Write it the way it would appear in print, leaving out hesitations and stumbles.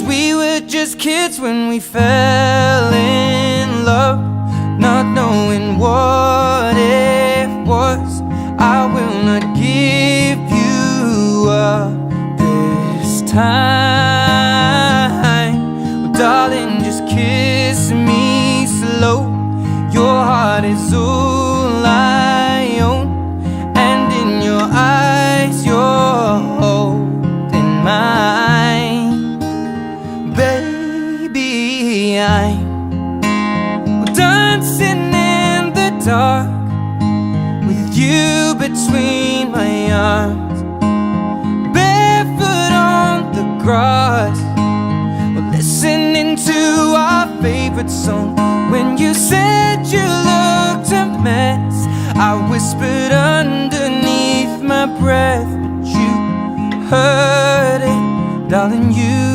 we were just kids when we fell in love, not knowing what it was. I will not give you up this time. Well, darling, just kiss me slow. Your heart is all I own, and in your eyes you're holding mine. Baby, I'm dancing in the dark with you between my arms, barefoot on the grass, we're listening to our favorite song. When you said you looked a mess, I whispered underneath my breath, but you heard it, darling, you